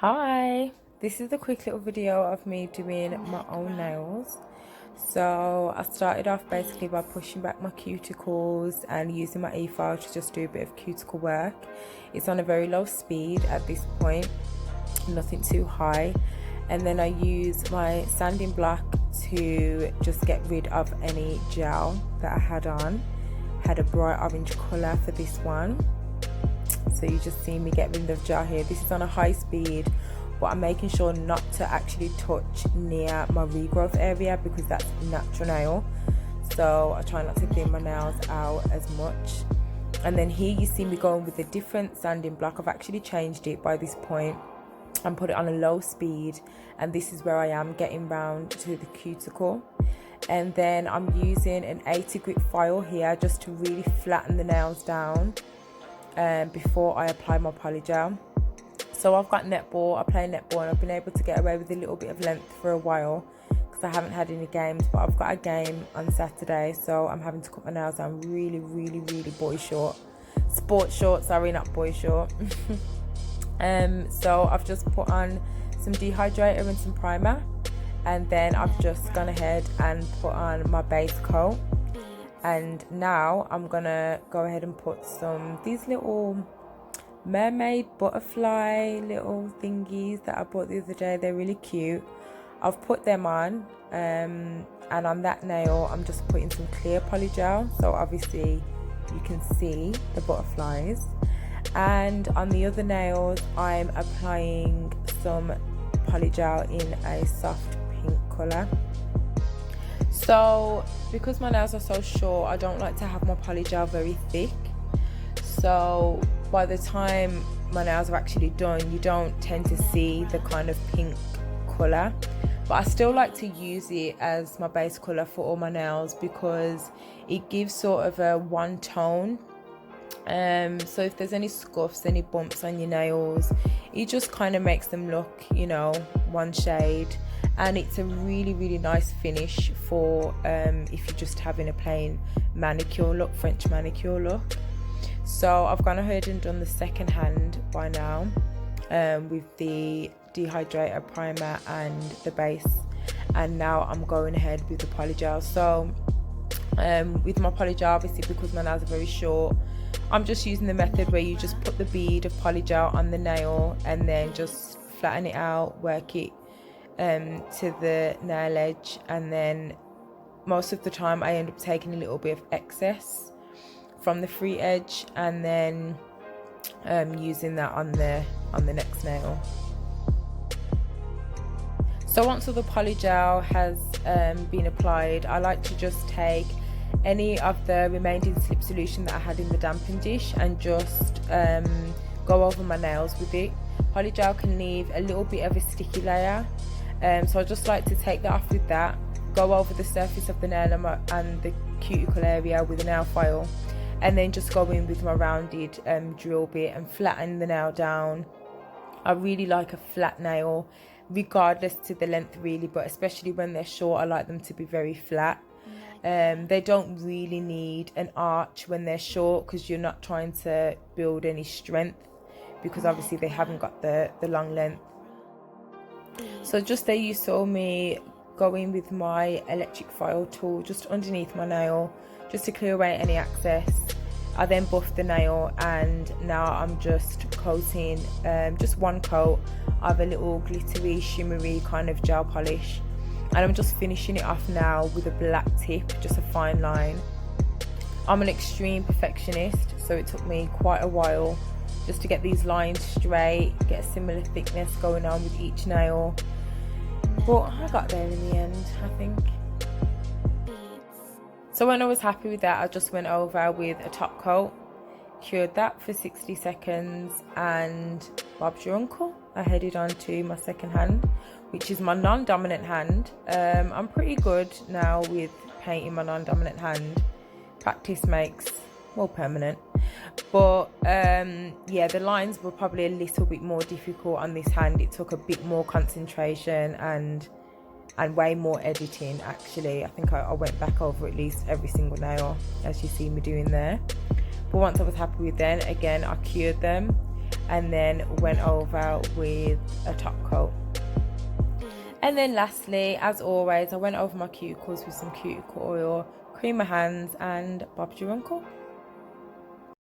Hi, this is a quick little video of me doing my own nails. So I started off basically by pushing back my cuticles and using my e-file to just do a bit of cuticle work. It's on a very low speed at this point, nothing too high. And then I use my sanding block to just get rid of any gel that I had on. Had a bright orange colour for this one. So you just see me get rid of gel here. This is on a high speed, but I'm making sure not to actually touch near my regrowth area because that's natural nail. So I try not to thin my nails out as much. And then here you see me going with a different sanding block. I've actually changed it by this point and put it on a low speed, and this is where I am getting round to the cuticle. And then I'm using an 80 grit file here just to really flatten the nails down before I apply my polygel. So I've got netball, I play netball, and I've been able to get away with a little bit of length for a while because I haven't had any games, but I've got a game on Saturday, so I'm having to cut my nails down really boy short. Sport short, sorry, not boy short. So I've just put on some dehydrator and some primer, and then I've just gone ahead and put on my base coat. And now I'm gonna go ahead and put these little mermaid butterfly little thingies that I bought the other day. They're really cute. I've put them on, and on that nail I'm just putting some clear polygel, so obviously you can see the butterflies. And on the other nails I'm applying some polygel in a soft pink colour. So because my nails are so short, I don't like to have my polygel very thick, so by the time my nails are actually done, you don't tend to see the kind of pink colour. But I still like to use it as my base colour for all my nails because it gives sort of a one tone. So if there's any scuffs, any bumps on your nails, it just kind of makes them look, you know, one shade. And it's a really nice finish for if you're just having a plain manicure look, French manicure look. So I've gone ahead and done the second hand by now with the dehydrator, primer and the base, and now I'm going ahead with the polygel. So with my polygel, obviously because my nails are very short, I'm just using the method where you just put the bead of polygel on the nail and then just flatten it out, work it to the nail edge, and then most of the time I end up taking a little bit of excess from the free edge and then using that on the next nail. So once all the polygel has been applied, I like to just take any of the remaining slip solution that I had in the dampen dish and just go over my nails with it. Polygel can leave a little bit of a sticky layer, so I just like to take that off with that, go over the surface of the nail and the cuticle area with a nail file, and then just go in with my rounded drill bit and flatten the nail down. I really like a flat nail regardless to the length really, but especially when they're short I like them to be very flat. They don't really need an arch when they're short because you're not trying to build any strength because obviously they haven't got the long length. So just there you saw me going with my electric file tool just underneath my nail just to clear away any excess. I then buffed the nail and now I'm just coating just one coat of a little glittery shimmery kind of gel polish, and I'm just finishing it off now with a black tip, just a fine line. I'm an extreme perfectionist, so it took me quite a while just to get these lines straight, get a similar thickness going on with each nail, but I got there in the end, I think. So when I was happy with that, I just went over with a top coat, cured that for 60 seconds, and Bob's your uncle. I headed on to my second hand, which is my non-dominant hand. I'm pretty good now with painting my non-dominant hand. Practice makes more permanent. But yeah, the lines were probably a little bit more difficult on this hand. It took a bit more concentration and way more editing actually. I think I went back over at least every single nail as you see me doing there. But once I was happy with them, again I cured them and then went over with a top coat. And then lastly, as always, I went over my cuticles with some cuticle oil, cream my hands, and Bob's your uncle.